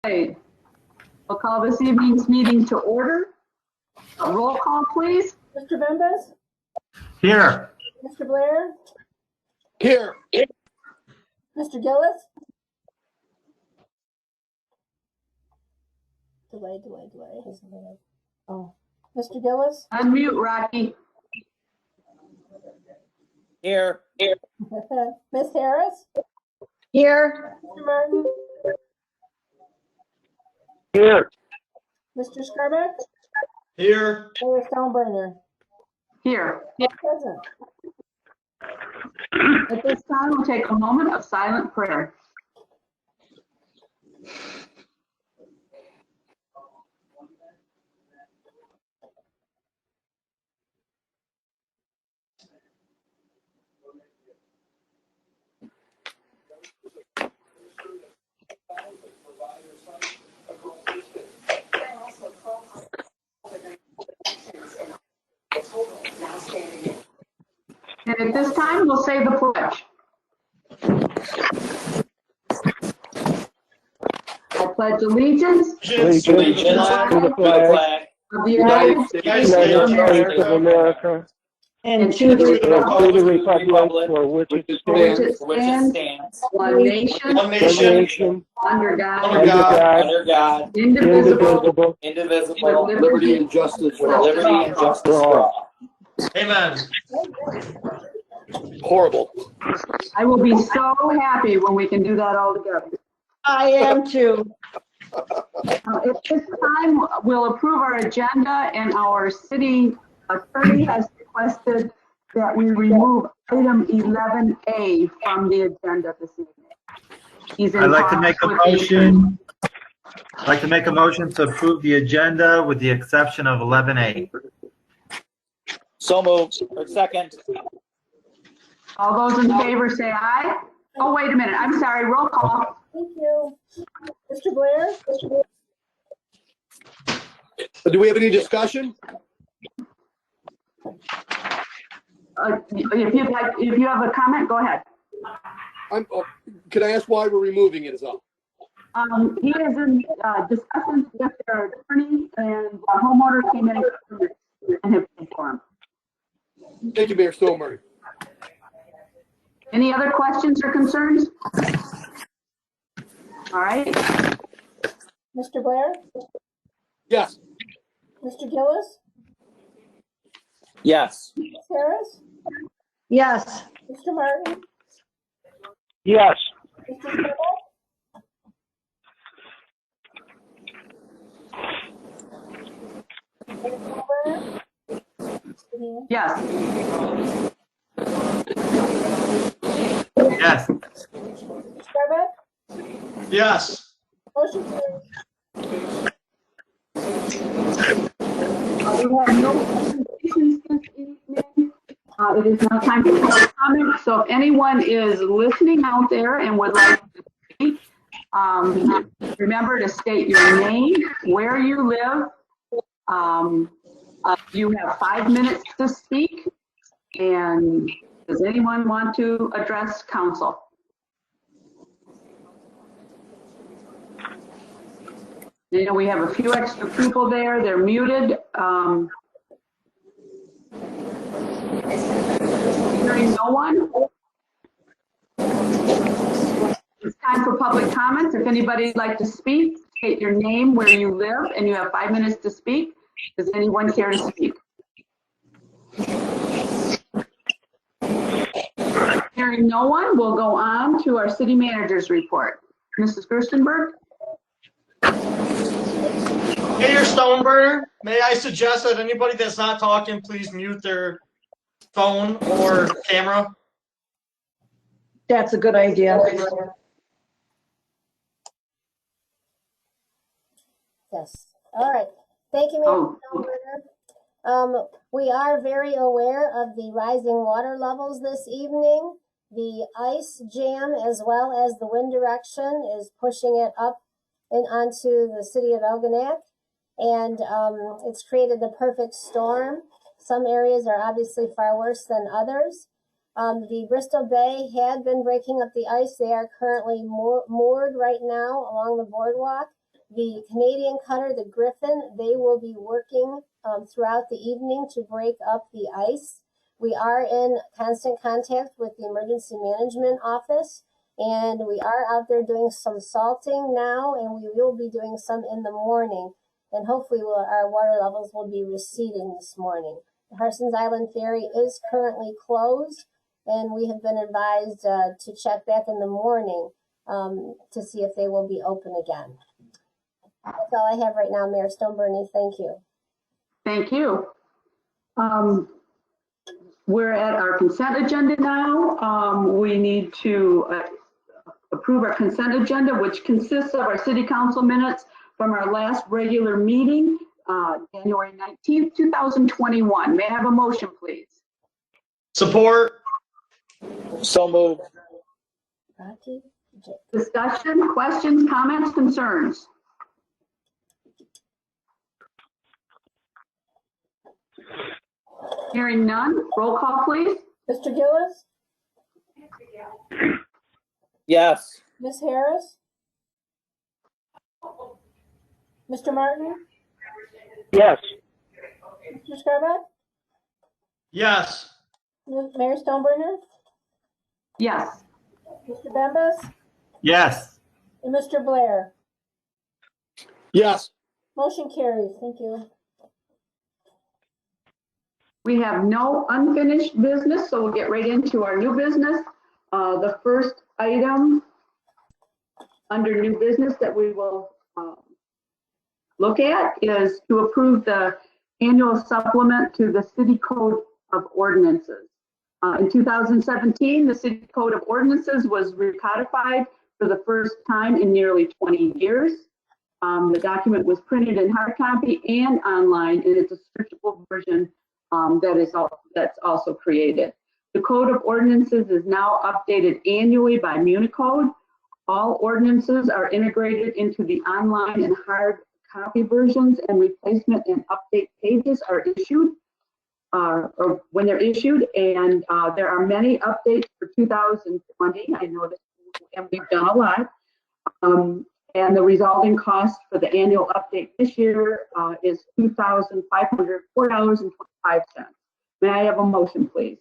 Okay, we'll call this evening's meeting to order. A roll call, please. Mr. Bembas? Here. Mr. Blair? Here. Mr. Gillis? Delay. Oh, Mr. Gillis? Unmute, Rocky. Here. Miss Harris? Here. Mr. Martin? Here. Mr. Scarbeck? Here. Mayor Stoneburner? Here. Present. At this time, we'll take a moment of silent prayer. And at this time, we'll say the pledge. I pledge allegiance to the flag of the United States of America and to the republic for which it stands, one nation, under God, indivisible, with liberty and justice for all. Amen. Horrible. I will be so happy when we can do that all together. I am too. At this time, we'll approve our agenda, and our city attorney has requested that we remove item 11A from the agenda this evening. He's in I'd like to make a talks with motion. I'd like to make a motion to approve the agenda with the exception of 11A. So moved. Or second. All those in favor say aye. Oh, wait a minute. I'm sorry. Roll call. Thank you. Mr. Blair? Do we have any discussion? If you have a comment, go ahead. Can I ask why we're removing it as well? He is in discussions with their attorney, and the homeowner came in and have paid for him. Thank you, Mayor Stoneburner. Any other questions or concerns? All right. Mr. Blair? Yes. Mr. Gillis? Yes. Miss Harris? Yes. Mr. Martin? Yes. Mr. Scarbeck? Mayor Stoneburner? Yes. Yes. Mr. Scarbeck? Yes. Motion carries. We have no presentations this evening. It is now time for public comment. So if anyone is listening out there and would like to speak, remember to state your name, where you live. You have 5 minutes to speak. And does anyone want to address council? You know, we have a few extra people there. They're muted. Hearing no one. It's time for public comments. If anybody'd like to speak, state your name, where you live, and you have 5 minutes to speak. Does anyone care to speak? Hearing no one, we'll go on to our city manager's report. Mrs. Gerstenberg? Mayor Stoneburner, may I suggest that anybody that's not talking, please mute their phone or camera? That's a good idea. Yes. All right. Thank you, Mayor Stoneburner. We are very aware of the rising water levels this evening. The ice jam, as well as the wind direction, is pushing it up and onto the city of Algonac. And it's created the perfect storm. Some areas are obviously far worse than others. The Bristol Bay had been breaking up the ice. They are currently moored right now along the boardwalk. The Canadian cutter, the Griffin, they will be working throughout the evening to break up the ice. We are in constant contact with the Emergency Management Office, and we are out there doing some salting now, and we will be doing some in the morning. And hopefully our water levels will be receding this morning. The Harson's Island Ferry is currently closed, and we have been advised to check back in the morning to see if they will be open again. That's all I have right now, Mayor Stoneburny. Thank you. Thank you. We're at our consent agenda now. We need to approve our consent agenda, which consists of our city council minutes from our last regular meeting, January 19th, 2021. May I have a motion, please? Support. So moved. Discussion, questions, comments, concerns? Hearing none, roll call, please. Mr. Gillis? Yes. Ms. Harris? Mr. Martin? Yes. Mr. Scarbutt? Yes. Mayor Stoneburner? Yes. Mr. Bembas? Yes. And Mr. Blair? Yes. Motion carries. Thank you. We have no unfinished business, so we'll get right into our new business. The first item under new business that we will look at is to approve the annual supplement to the City Code of Ordinances. In 2017, the City Code of Ordinances was recodified for the first time in nearly 20 years. The document was printed in hard copy and online, and it's a searchable version that's also created. The Code of Ordinances is now updated annually by Municode. All ordinances are integrated into the online and hard copy versions, and replacement and update pages are issued or when they're issued, and there are many updates for 2020. I know that, and we've done a lot. And the resulting cost for the annual update this year is $2,504.25. May I have a motion, please?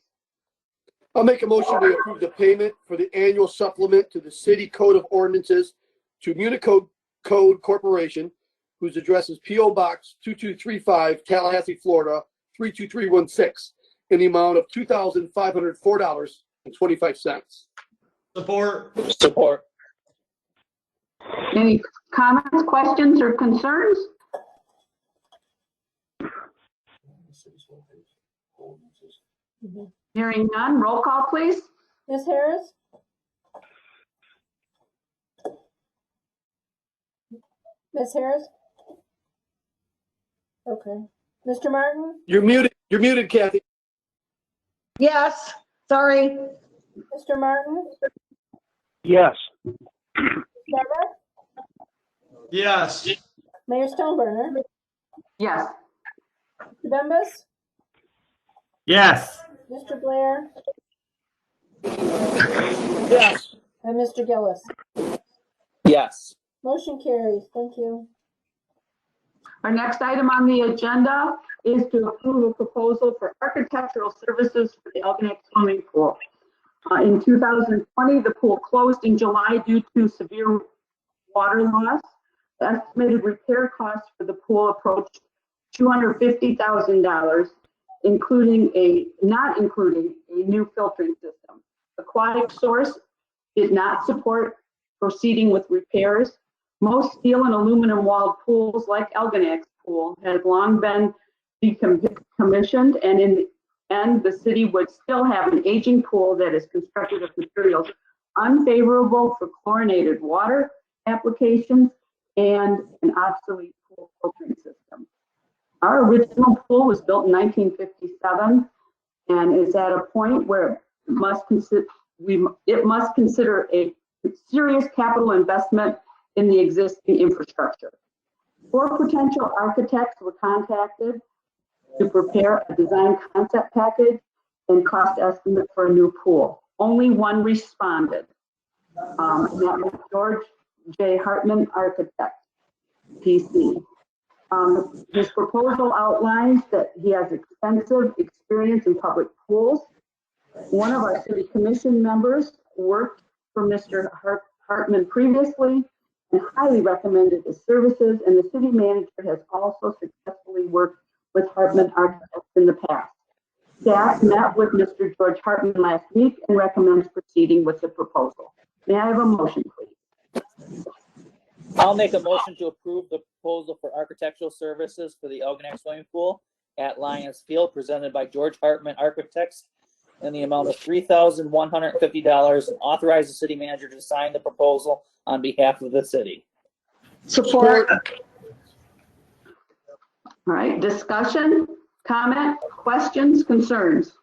I'll make a motion to approve the payment for the annual supplement to the City Code of Ordinances to Municode Code Corporation, whose address is P.O. Box 2235, Tallahassee, Florida 32316, in the amount of $2,504.25. Support. Support. Any comments, questions, or concerns? Hearing none, roll call, please. Ms. Harris? Ms. Harris? Okay. Mr. Martin? You're muted, Kathy. Yes, sorry. Mr. Martin? Yes. Deborah? Yes. Mayor Stoneburner? Yes. Mr. Bembas? Yes. Mr. Blair? Yes. And Mr. Gillis? Yes. Motion carries. Thank you. Our next item on the agenda is to approve a proposal for architectural services for the Algonac swimming pool. In 2020, the pool closed in July due to severe water loss. The estimated repair costs for the pool approached $250,000, not including a new filtering system. Aquatic Source did not support proceeding with repairs. Most steel and aluminum walled pools, like Algonac's pool, have long been decommissioned, and in the end, the city would still have an aging pool that is constructed of materials unfavorable for chlorinated water applications and an obsolete pool filtering system. Our original pool was built in 1957 and is at a point where it must consider a serious capital investment in the existing infrastructure. 4 potential architects were contacted to prepare a design concept package and cost estimate for a new pool. Only one responded, and that was George J. Hartman, architect. PC. His proposal outlines that he has extensive experience in public pools. One of our city commission members worked for Mr. Hartman previously and highly recommended his services, and the city manager has also successfully worked with Hartman Architects in the past. Staff met with Mr. George Hartman last week and recommends proceeding with the proposal. May I have a motion, please? I'll make a motion to approve the proposal for architectural services for the Elginak swimming pool at Lions Field presented by George Hartman Architects in the amount of $3,150 and authorize the city manager to sign the proposal on behalf of the city. Support. All right, discussion, comment, questions, concerns?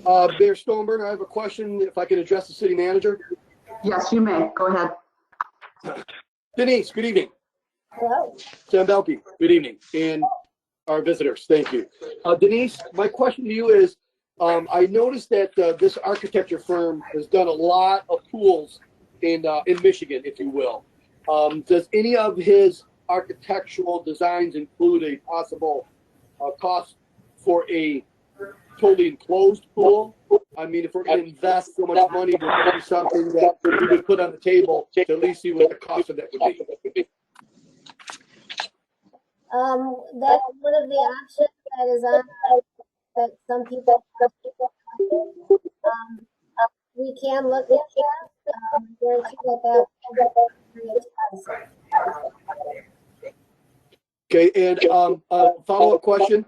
Mayor Stoneburner, I have a question, if I can address the city manager. Yes, you may. Go ahead. Denise, good evening. Hello. Sam Belkey, good evening. And our visitors, thank you. Denise, my question to you is, I noticed that this architecture firm has done a lot of pools in Michigan, if you will. Does any of his architectural designs include a possible cost for a totally enclosed pool? I mean, if we're going to invest so much money, would it be something that we would put on the table to at least see what the cost of that would be? That's one of the options that is on that some people we can look at that. Guarantee that that will be very expensive. Okay, and follow-up question.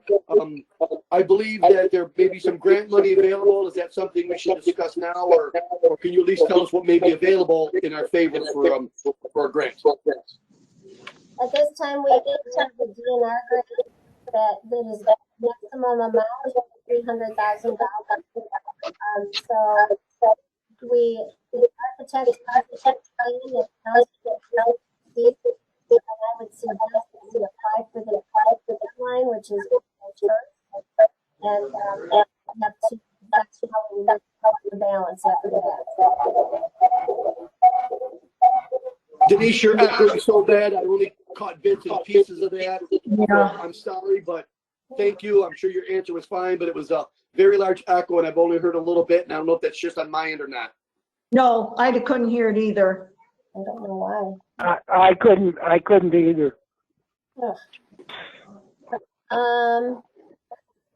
I believe that there may be some grant money available. Is that something we should discuss now, or can you at least tell us what may be available in our favor for a grant? At this time, we have the DNR grant that is maximum amount of $300,000. So the architect plan that I would suggest that we apply for the deadline, which is April 1st, and have to that's how we look at the balance after that. Denise, you're echoing so bad. I only caught bits and pieces of that. Yeah. I'm sorry, but thank you. I'm sure your answer was fine, but it was a very large echo, and I've only heard a little bit, and I don't know if that's just on my end or not. No, I couldn't hear it either. I don't know why. I couldn't either. Ugh.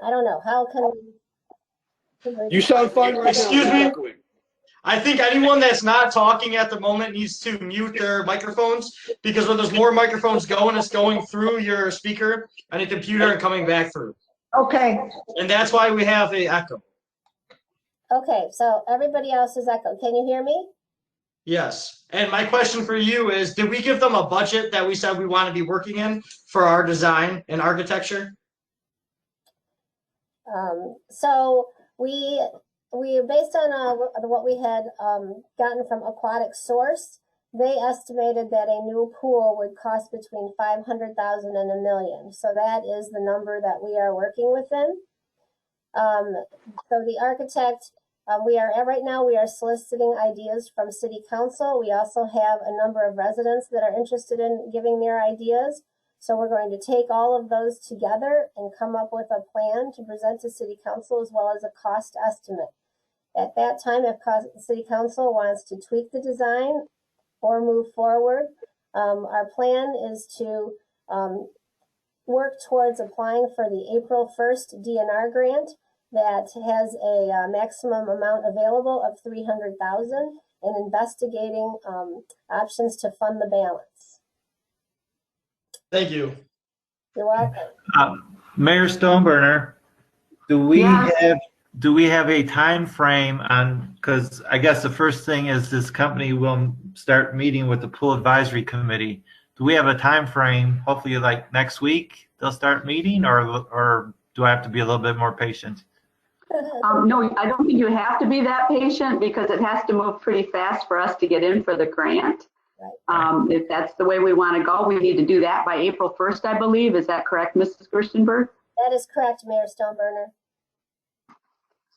I don't know. How can we? You sound fine right now. Excuse me? Echoing. I think anyone that's not talking at the moment needs to mute their microphones, because when there's more microphones going, it's going through your speaker and a computer and coming back through. Okay. And that's why we have a echo. Okay, so everybody else is echoed. Can you hear me? Yes. And my question for you is, did we give them a budget that we said we want to be working in for our design and architecture? So we based on what we had gotten from Aquatic Source, they estimated that a new pool would cost between $500,000 and $1 million. So that is the number that we are working within. So the architect, right now we are soliciting ideas from City Council. We also have a number of residents that are interested in giving their ideas. So we're going to take all of those together and come up with a plan to present to City Council, as well as a cost estimate. At that time, if City Council wants to tweak the design or move forward, our plan is to work towards applying for the April 1st DNR grant that has a maximum amount available of $300,000 and investigating options to fund the balance. Thank you. You're welcome. Mayor Stoneburner, do we Yes. have a time frame on, because I guess the first thing is this company will start meeting with the pool advisory committee. Do we have a time frame? Hopefully like next week they'll start meeting, or do I have to be a little bit more patient? No, I don't think you have to be that patient, because it has to move pretty fast for us to get in for the grant. If that's the way we want to go, we need to do that by April 1st, I believe. Is that correct, Mrs. Gerstenberg? That is correct, Mayor Stoneburner.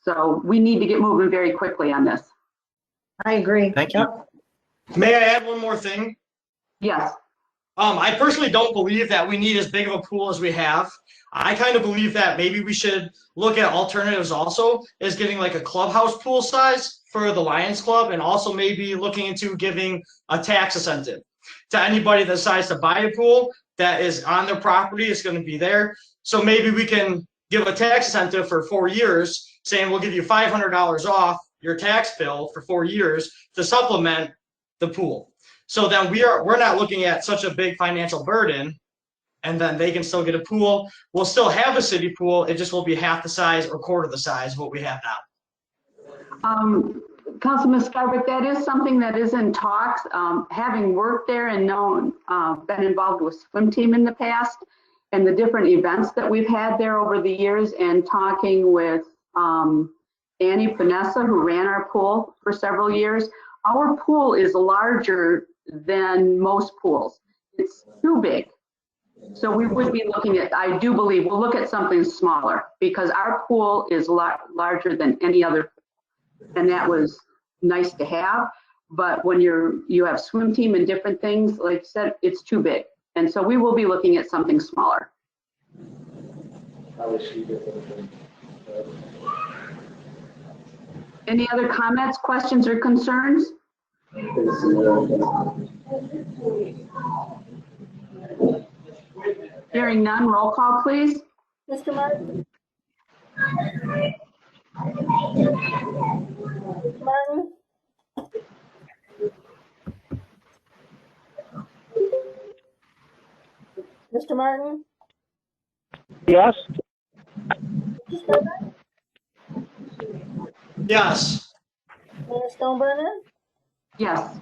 So we need to get moving very quickly on this. I agree. Thank you. Yep. May I add one more thing? Yes. I personally don't believe that we need as big of a pool as we have. I kind of believe that maybe we should look at alternatives also, is getting like a clubhouse pool size for the Lions Club, and also maybe looking into giving a tax incentive to anybody that decides to buy a pool that is on their property. It's going to be there. So maybe we can give a tax incentive for 4 years, saying we'll give you $500 off your tax bill for 4 years to supplement the pool. So then we're not looking at such a big financial burden, and then they can still get a pool. We'll still have a city pool. It just will be half the size or quarter the size of what we have now. Councilman Scarbic, that is something that is in talks. Having worked there and been involved with swim team in the past and the different events that we've had there over the years, and talking with Annie Panessa, who ran our pool for several years, our pool is larger than most pools. It's too big. So we would be looking at, I do believe, we'll look at something smaller, because our pool is larger than any other, and that was nice to have. But when you have swim team and different things, like I said, it's too big. And so we will be looking at something smaller. Any other comments, questions, or concerns? Hearing none, roll call, please. Mr. Martin? Martin? Mr. Martin? Yes. Mr. Scarbic? Yes. Mayor Stoneburner? Yes.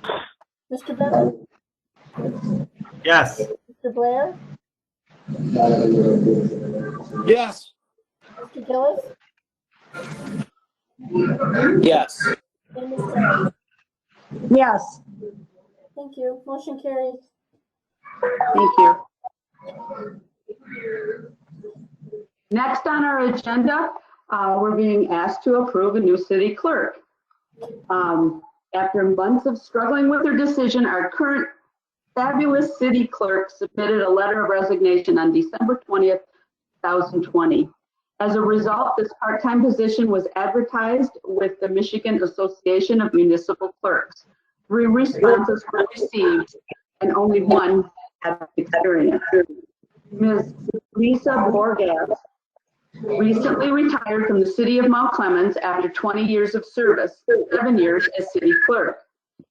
Mr. Bennett? Yes. Mr. Blair? Yes. Mr. Gillis? Yes. And Ms. Taylor? Yes. Thank you. Motion carries. Thank you. Next on our agenda, we're being asked to approve a new city clerk. After months of struggling with her decision, our current fabulous city clerk submitted a letter of resignation on December 20th, 2020. As a result, this part-time position was advertised with the Michigan Association of Municipal Clerks. 3 responses were received, and only one had experience. Ms. Lisa Borgas recently retired from the city of Mount Clemens after 20 years of service, 7 years as city clerk.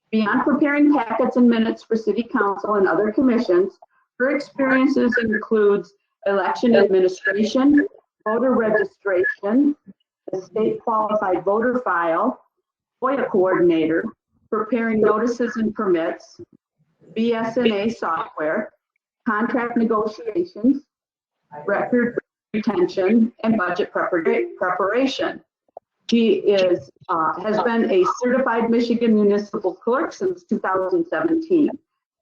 Beyond preparing packets and minutes for city council and other commissions, her experiences includes election administration, voter registration, a state qualified voter file, FOIA coordinator, preparing notices and permits, BSNA software, contract negotiations, record retention, and budget preparation. She has been a certified Michigan municipal clerk since 2017.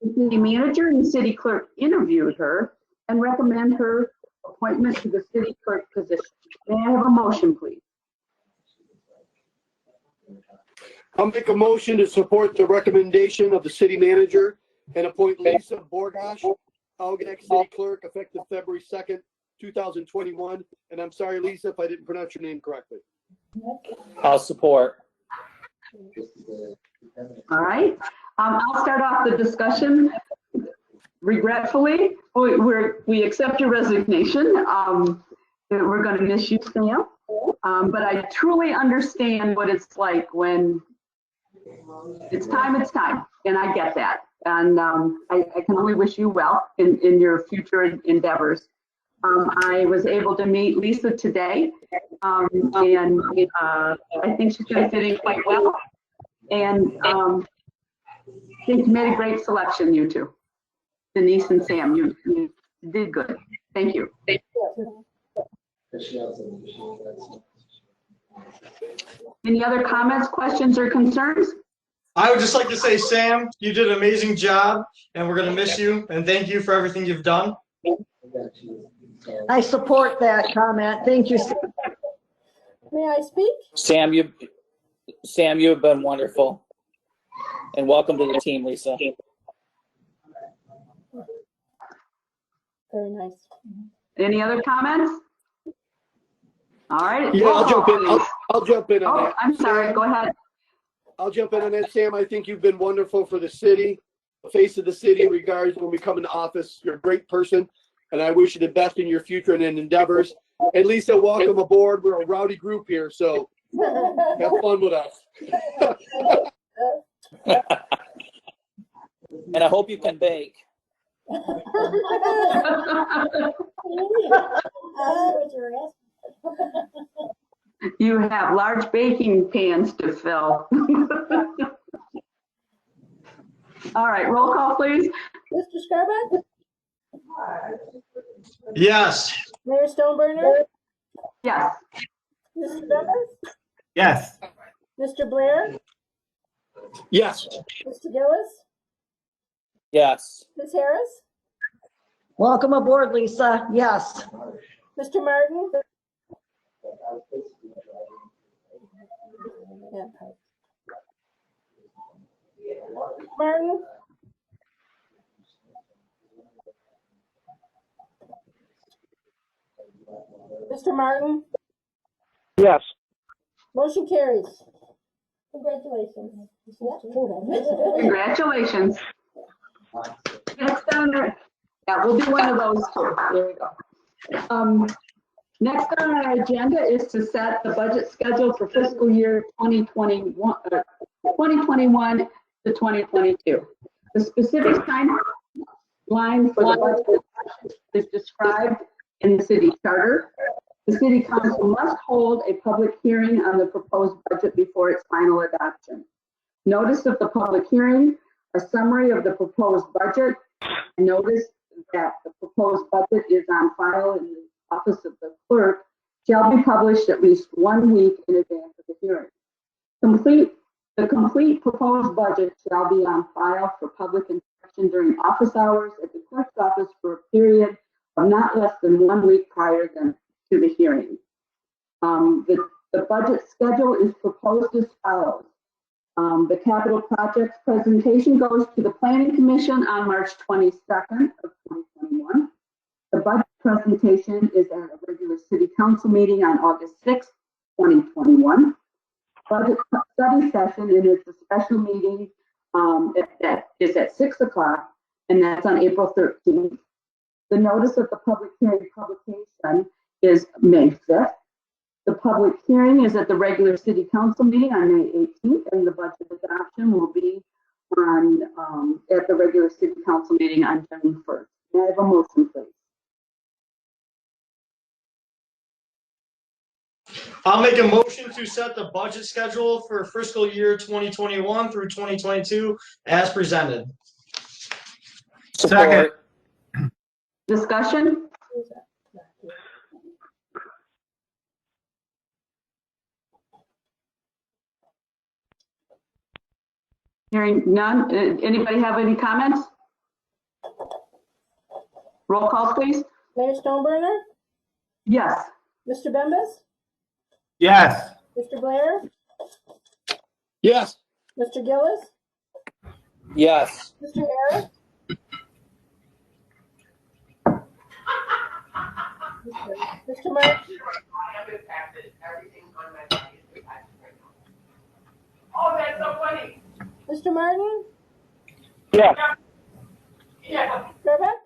The city manager and city clerk interviewed her and recommend her appointment to the city clerk position. May I have a motion, please? I'll make a motion to support the recommendation of the city manager and appoint Lisa Borgash, Algonac City Clerk, effective February 2nd, 2021. And I'm sorry, Lisa, if I didn't pronounce your name correctly. I'll support. All right. I'll start off the discussion. Regretfully, we accept your resignation. We're going to miss you, Sam. But I truly understand what it's like when it's time, and I get that. And I can only wish you well in your future endeavors. I was able to meet Lisa today, and I think she's going to fit in quite well. And I think you made a great selection, you two. Denise and Sam, you did good. Thank you. Any other comments, questions, or concerns? I would just like to say, Sam, you did an amazing job, and we're going to miss you. And thank you for everything you've done. I support that comment. Thank you. May I speak? Sam, you've been wonderful. And welcome to the team, Lisa. Very nice. Any other comments? All right. Yeah, roll I'll jump call, in. please. I'll jump in on Oh, that. I'm sorry. Sam, Go ahead. I'll jump in on that, Sam. I think you've been wonderful for the city, the face of the city in regards when we come into office. You're a great person, and I wish you the best in your future and in endeavors. And Lisa, welcome aboard. We're a rowdy group here, so have fun with us. And I hope you can bake. You have large baking pans to fill. All right, roll call, please. Mr. Scarbuck? Yes. Mayor Stoneburner? Yes. Mr. Bembas? Yes. Mr. Blair? Yes. Mr. Gillis? Yes. Ms. Harris? Welcome aboard, Lisa. Yes. Mr. Martin? Yeah. Martin? Mr. Martin? Yes. Motion carries. Congratulations. Yeah, Congratulations. Next on our, yeah, we'll do one of those too. There we go. Next on our agenda is to set the budget schedule for fiscal year 2021 to 2022. The specific timeline for the budget is described in the city charter. The city council must hold a public hearing on the proposed budget before its final adoption. Notice of the public hearing, a summary of the proposed budget, and notice that the proposed budget is on file in the office of the clerk, shall be published at least 1 week in advance of the hearing. The complete proposed budget shall be on file for public inspection during office hours at the clerk's office for a period of not less than 1 week prior to the hearing. The budget schedule is proposed as follows. The capital projects presentation goes to the Planning Commission on March 22nd of 2021. The budget presentation is at a regular city council meeting on August 6th, 2021. Budget study session, and it's a special meeting that is at 6 o'clock, and that's on April 13th. The notice of the public hearing publication is May 5th. The public hearing is at the regular city council meeting on May 18th, and the budget adoption will be on at the regular city council meeting on June 1st. May I have a motion, please? I'll make a motion to set the budget schedule for fiscal year 2021 through 2022 as presented. Second. Discussion? Hearing none. Anybody have any comments? Roll call, please. Mayor Stoneburner? Yes. Mr. Bembas? Yes. Mr. Blair? Yes. Mr. Gillis? Yes. Mr. Harris? Mr. Martin? Oh, that's so funny. Mr. Martin? Yes. Yeah. Scarbuck?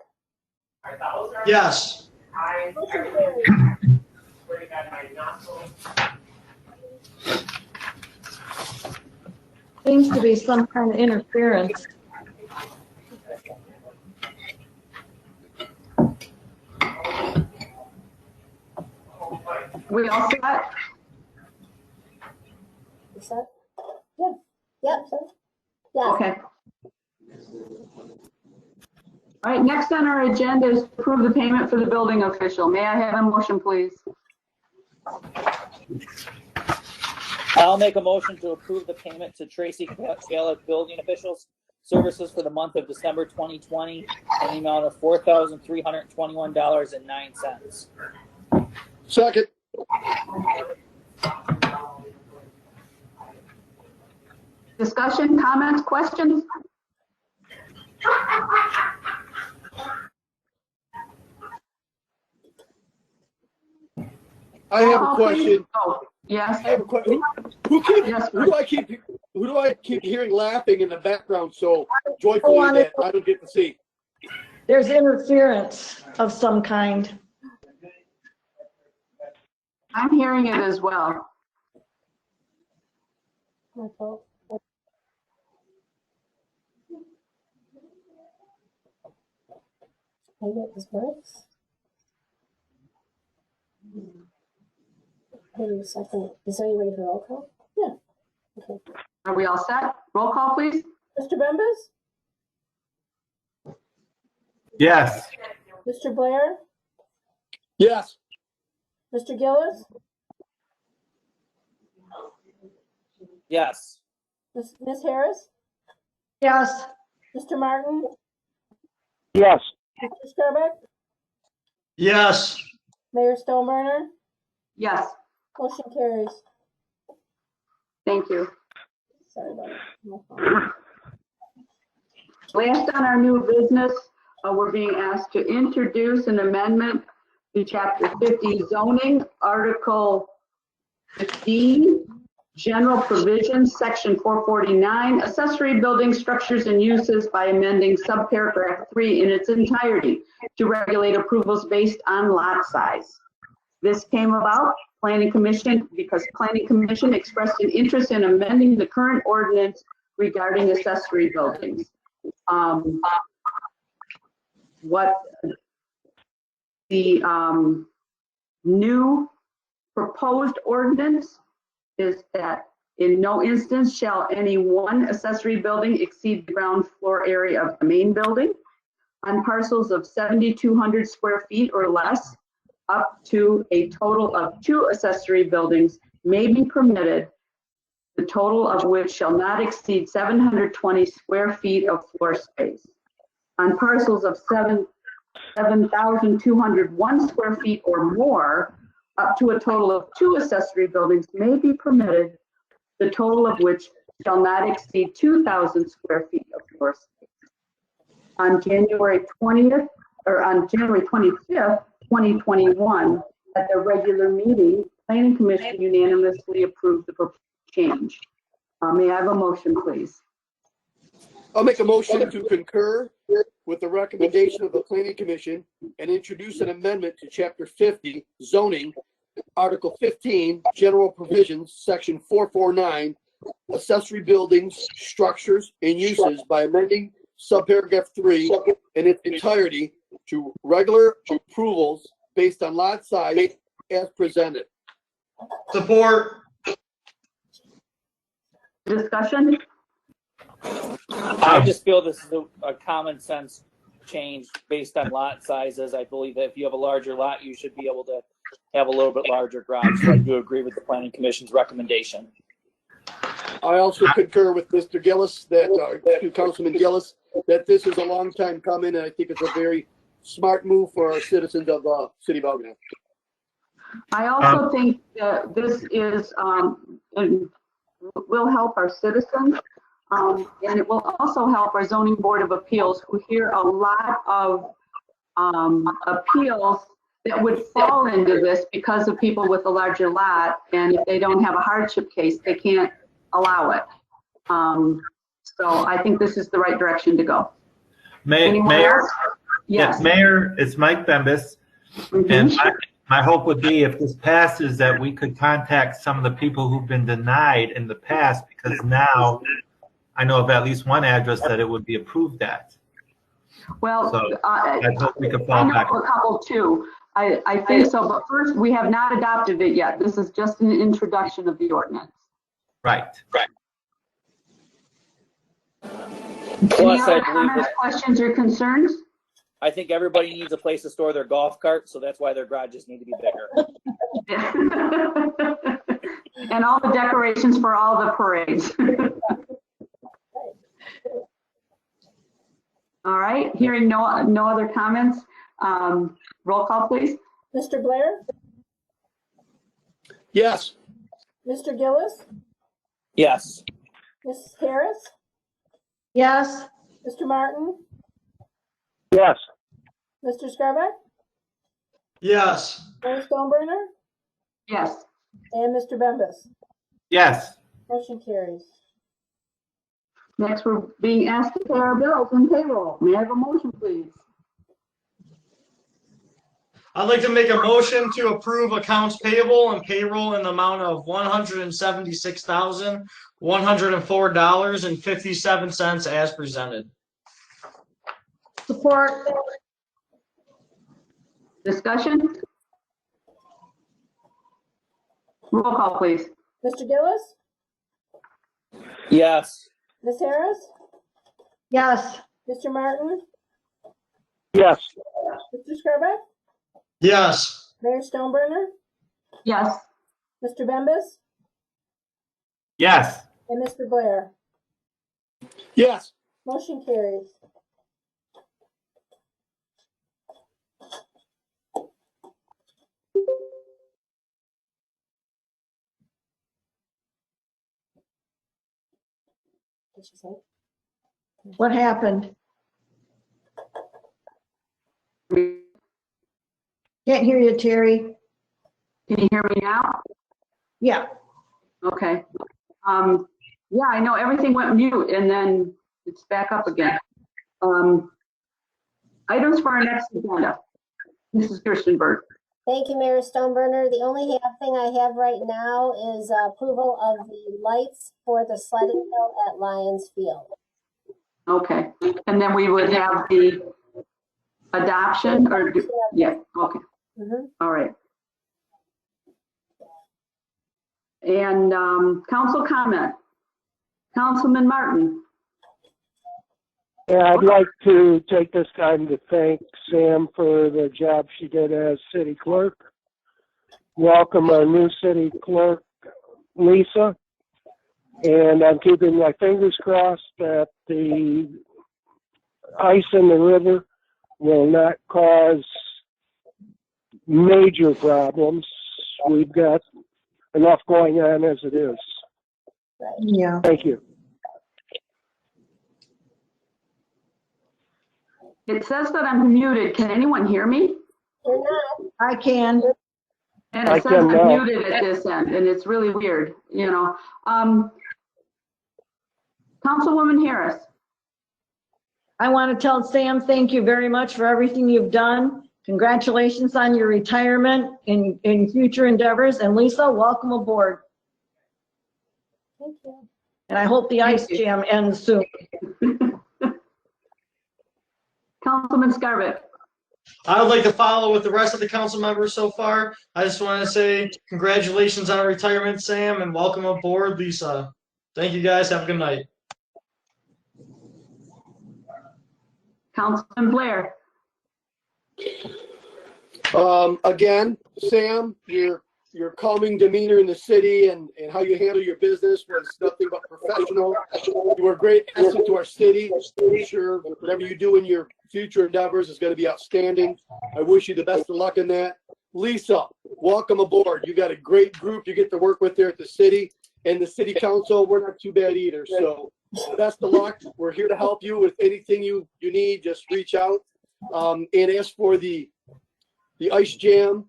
Yes. Motion carries. Seems to be some kind of interference. We all set? Is that? Yeah. Yep. Yeah. Okay. All right, next on our agenda is to approve the payment for the building official. May I have a motion, please? I'll make a motion to approve the payment to Tracy Gallup Building Officials Services for the month of December 2020 in the amount of $4,321.09. Second. Discussion, comments, questions? I have a question. Oh, yes. I have a question. Who do I keep hearing laughing in the background so joyfully that I don't get to see? There's interference of some kind. I'm hearing it as well. Michael. Can I get this mics? Wait a second. Is there any way for roll call? Yeah. Okay. Are we all set? Roll call, please. Mr. Bembas? Yes. Mr. Blair? Yes. Mr. Gillis? Yes. Ms. Harris? Yes. Mr. Martin? Yes. Mr. Scarbeck? Yes. Mayor Stoneburner? Yes, Motion carries. thank you. Sorry about it. No problem. Last on our new business, we're being asked to introduce an amendment to Chapter 50 zoning, Article 15, General Provisions, Section 449, accessory building structures and uses by amending Subparagraph 3 in its entirety to regulate approvals based on lot size. This came about Planning Commission because Planning Commission expressed an interest in amending the current ordinance regarding accessory buildings. What the new proposed ordinance is that in no instance shall any one accessory building exceed the ground floor area of the main building. On parcels of 7,200 square feet or less, up to a total of 2 accessory buildings may be permitted, the total of which shall not exceed 720 square feet of floor space. On parcels of 7,201 square feet or more, up to a total of 2 accessory buildings may be permitted, the total of which shall not exceed 2,000 square feet of floor space. On January 25th, 2021, at the regular meeting, Planning Commission unanimously approved the proposed change. May I have a motion, please? I'll make a motion to concur with the recommendation of the Planning Commission and introduce an amendment to Chapter 50 zoning, Article 15, General Provisions, Section 449, accessory buildings, structures, and uses by amending Subparagraph 3 in its entirety to regular approvals based on lot size as presented. Support. Discussion? I just feel this is a common sense change based on lot sizes. I believe that if you have a larger lot, you should be able to have a little bit larger garage. So I do agree with the Planning Commission's recommendation. I also concur with Mr. Gillis, Councilman Gillis, that this is a long time coming, and I think it's a very smart move for our citizens of City of Algonac. I also think that this is, will help our citizens, and it will also help our Zoning Board of Appeals, who hear a lot of appeals that would fall into this because of people with a larger lot, and if they don't have a hardship case, they can't allow it. So I think this is the right direction to go. Mayor, Yes. Mayor, it's Mike Bembas. Mhm. And my hope would be if this passes that we could contact some of the people who've been denied in the past, because now I know of at least one address that it would be approved at. Well, So I hope we could I fall know back. a couple too. I think so, but first, we have not adopted it yet. This is just an introduction of the ordinance. Right. Any Plus, other I believe comments, that questions, or concerns? I think everybody needs a place to store their golf cart, so that's why their garages need to be bigger. And all the decorations for all the parades. All right, hearing no other comments, roll call, please. Mr. Blair? Yes. Mr. Gillis? Yes. Ms. Harris? Yes. Mr. Martin? Yes. Mr. Scarbeck? Yes. Mayor Stoneburner? Yes. And Mr. Bembas. Yes. Motion carries. Next, we're being asked to pay our bills and payroll. May I have a motion, please? I'd like to make a motion to approve accounts payable and payroll in the amount of $176,104.57 as presented. Support. Discussion? Roll call, please. Mr. Dillis? Yes. Ms. Harris? Yes. Mr. Martin? Yes. Mr. Scarbeck? Yes. Mayor Stoneburner? Yes. Mr. Bembas? Yes. And Mr. Blair? Yes. Motion carries. What'd she say? What happened? Can't hear you, Terry. Can you hear me now? Yeah. Okay. Yeah, I know everything went mute and then it's back up again. Items for our next agenda. Mrs. Kirstenberg. Thank you, Mayor Stoneburner. The only thing I have right now is approval of the lights for the sledding hill at Lions Field. Okay. And then we would have the adoption or, yeah, okay. All right. And council comment. Councilman Martin. Yeah, I'd like to take this time to thank Sam for the job she did as city clerk. Welcome our new city clerk, Lisa. And I'm keeping my fingers crossed that the ice in the river will not cause major problems. We've got enough going on as it is. Yeah. Thank you. It says that I'm muted. Can anyone hear me? You're not. I can. And I it says can I'm now. muted at this end, and it's really weird, you know. Councilwoman Harris. I want to tell Sam, thank you very much for everything you've done. Congratulations on your retirement in future endeavors. And Lisa, welcome aboard. Thank you. And I hope the ice jam ends soon. Councilman Scarbic. I would like to follow with the rest of the council members so far. I just want to say congratulations on retirement, Sam, and welcome aboard, Lisa. Thank you guys. Have a good night. Councilman Blair. Again, Sam, your calming demeanor in the city and how you handle your business was nothing but professional. You were a great asset to our city. Sure, whatever you do in your future endeavors is going to be outstanding. I wish you the best of luck in that. Lisa, welcome aboard. You got a great group you get to work with there at the city, and the city council, we're not too bad either. So best of luck. We're here to help you with anything you need. Just reach out. And as for the ice jam,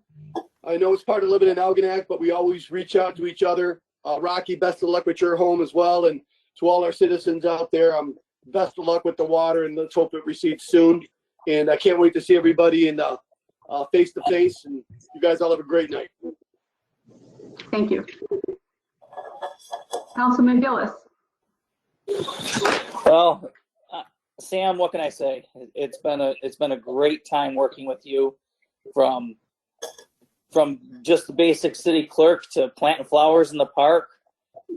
I know it's part of living in Algonac, but we always reach out to each other. Rocky, best of luck with your home as well. And to all our citizens out there, best of luck with the water, and let's hope it recedes soon. And I can't wait to see everybody in face to face. And you guys all have a great night. Thank you. Councilman Gillis. Well, Sam, what can I say? It's been a great time working with you, from just the basic city clerk to planting flowers in the park.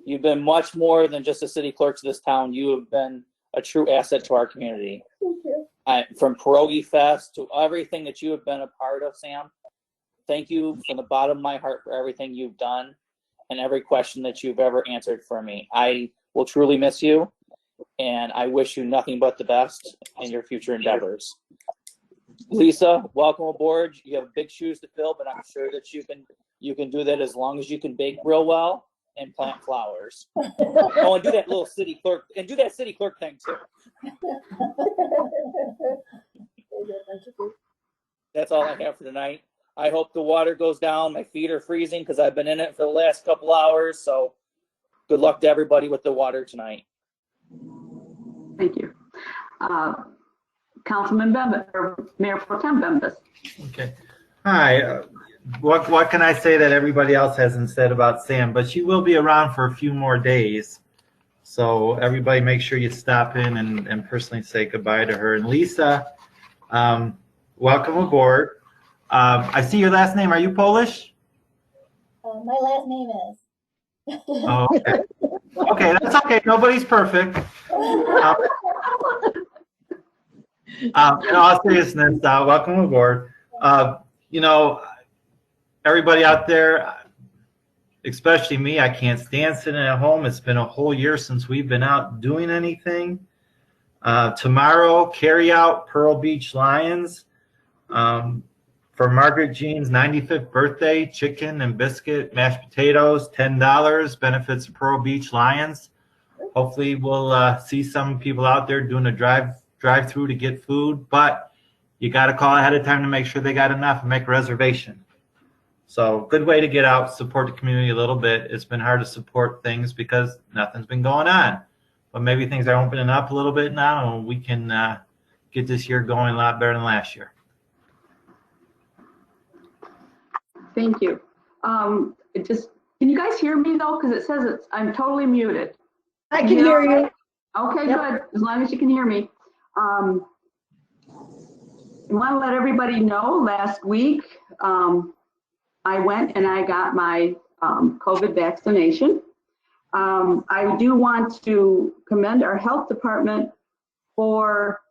You've been much more than just a city clerk to this town. You have been a true asset to our community. Thank you. From Pierogi Fest to everything that you have been a part of, Sam. Thank you from the bottom of my heart for everything you've done and every question that you've ever answered for me. I will truly miss you, and I wish you nothing but the best in your future endeavors. Lisa, welcome aboard. You have big shoes to fill, but I'm sure that you can do that as long as you can bake real well and plant flowers. Oh, and do that little city clerk thing too. That's all I have for tonight. I hope the water goes down. My feet are freezing because I've been in it for the last couple hours. So good luck to everybody with the water tonight. Thank you. Councilman Bembas, or Mayor Pro Tem Bembas. Okay. Hi. What can I say that everybody else hasn't said about Sam? But she will be around for a few more days. So everybody make sure you stop in and personally say goodbye to her. And Lisa, welcome aboard. I see your last name. Are you Polish? My last name is. Oh, okay. Okay, that's okay. Nobody's perfect. In all seriousness, welcome aboard. You know, everybody out there, especially me, I can't stand sitting at home. It's been a whole year since we've been out doing anything. Tomorrow, carry out Pearl Beach Lions for Margaret Jean's 95th birthday, chicken and biscuit, mashed potatoes, $10, benefits of Pearl Beach Lions. Hopefully we'll see some people out there doing a drive-through to get food, but you got to call ahead of time to make sure they got enough and make a reservation. So good way to get out, support the community a little bit. It's been hard to support things because nothing's been going on, but maybe things are opening up a little bit now and we can get this year going a lot better than last year. Thank you. Can you guys hear me though? Because it says I'm totally muted. I can hear you. Okay, Yep. good. As long as you can hear me. I want to let everybody know last week I went and I got my COVID vaccination. I do want to commend our health department for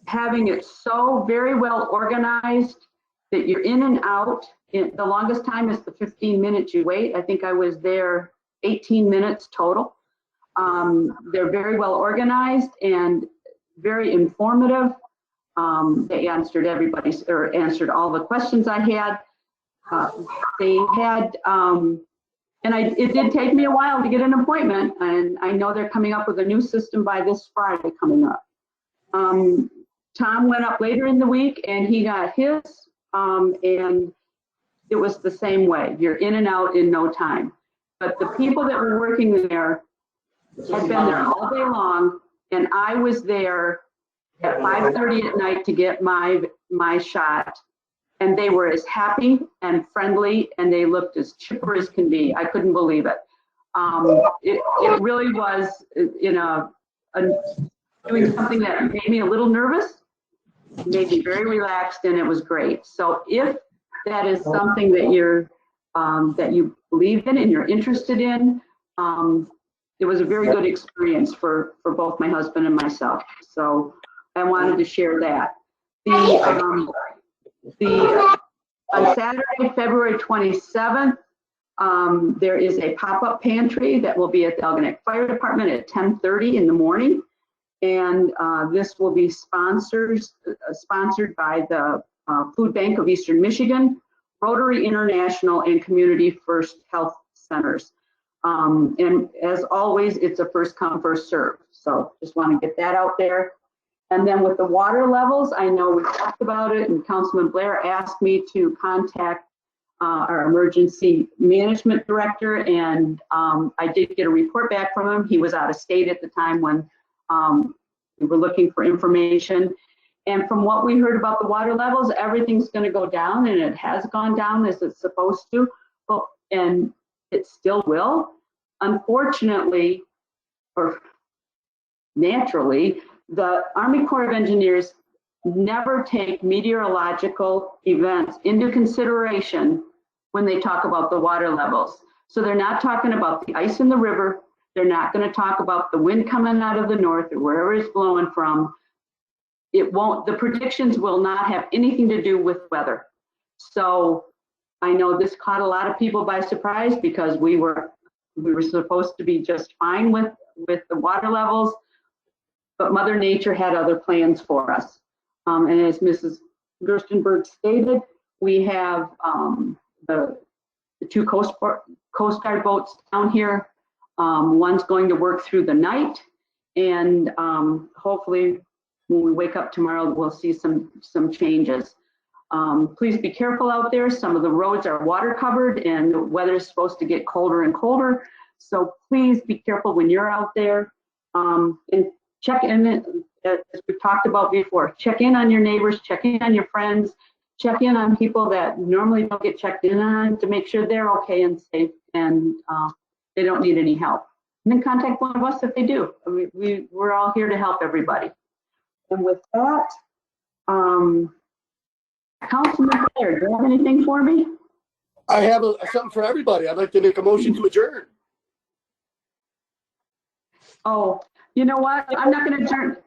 having it so very well organized that you're in and out. The longest time is the 15 minutes you wait. I think I was there 18 minutes total. They're very well organized and very informative. They answered answered all the questions I had. They had, it did take me a while to get an appointment, and I know they're coming up with a new system by this Friday coming up. Tom went up later in the week and he got his, and it was the same way. You're in and out in no time. But the people that were working there had been there all day long, and I was there at 5:30 at night to get my shot, and they were as happy and friendly, and they looked as chipper as can be. I couldn't believe it. It really was, doing something that made me a little nervous, made me very relaxed, and it was great. So if that is something that that you believe in and you're interested in, it was a very good experience for both my husband and myself. So I wanted to share that. On Saturday, February 27th, there is a pop-up pantry that will be at the Algonac Fire Department at 10:30 in the morning. And this will be sponsored by the Food Bank of Eastern Michigan, Rotary International, and Community First Health Centers. And as always, it's a first come, first serve. So just want to get that out there. And then with the water levels, I know we talked about it, and Councilman Blair asked me to contact our emergency management director, and I did get a report back from him. He was out of state at the time when we were looking for information. And from what we heard about the water levels, everything's going to go down, and it has gone down as it's supposed to, and it still will. Unfortunately, or naturally, the Army Corps of Engineers never take meteorological events into consideration when they talk about the water levels. So they're not talking about the ice in the river. They're not going to talk about the wind coming out of the north or wherever it's blowing from. The predictions will not have anything to do with weather. So I know this caught a lot of people by surprise because we were supposed to be just fine with the water levels, but Mother Nature had other plans for us. And as Mrs. Gerstenberg stated, we have the two Coast Guard boats down here. One's going to work through the night, and hopefully when we wake up tomorrow, we'll see some changes. Please be careful out there. Some of the roads are water covered and the weather is supposed to get colder and colder. So please be careful when you're out there. And check in, as we've talked about before, check in on your neighbors, check in on your friends, check in on people that normally don't get checked in on to make sure they're okay and safe and they don't need any help. And then contact one of us if they do. We're all here to help everybody. And with that, Councilman Blair, do you have anything for me? I have something for everybody. I'd like to make a motion to adjourn. Oh, you know what? I'm not going to adjourn.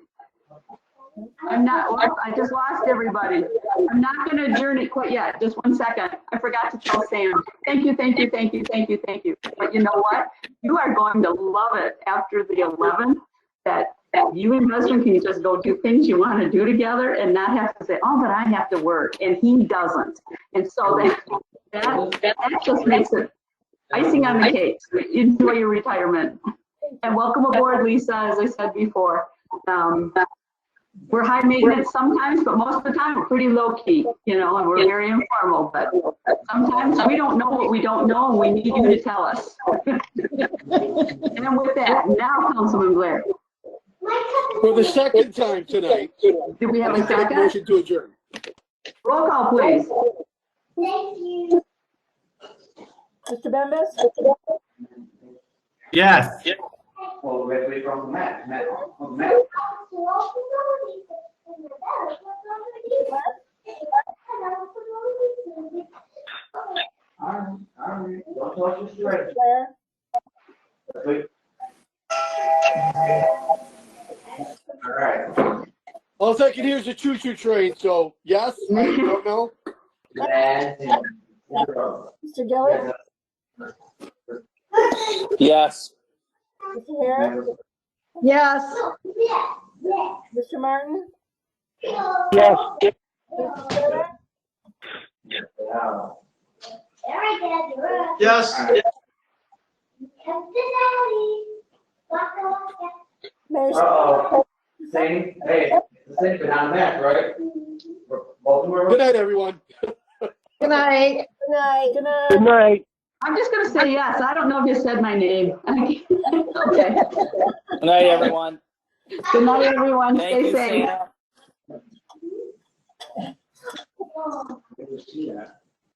I'm not, I just lost everybody. I'm not going to adjourn it quite yet. Just 1 second. I forgot to tell Sam. Thank you, thank you, thank you, thank you, thank you. But you know what? You are going to love it after the 11th that you and husband can just go do things you want to do together and not have to say, oh, but I have to work. And he doesn't. And so that just makes it icing on the cake. Enjoy your retirement. And welcome aboard, Lisa, as I said before. We're high maintenance sometimes, but most of the time we're pretty low key, you know, and we're very informal. But sometimes we don't know what we don't know, and we need you to tell us. And with that, now, Councilman Blair. For the second time tonight, Do we have a second? motion to adjourn. Roll call, please. Thank you. Mr. Bembas? Yes. All the way from Matt. Don't talk to straight. All right. All I can hear is a choo-choo train, so yes, I don't know. Mr. Gillis? Yes. Mr. Harris? Yes. Mr. Martin? Yes. Mr. Taylor? Yes. Mayor Uh-oh. Same, hey, it's the same, but on that, right? Both of them. Good night, everyone. Good night. Good night. Good night. Good night. I'm just going to say yes. I don't know if you said my name. Okay. Good night, everyone. Good night, everyone. Thank Stay you, safe. Sam. Yeah.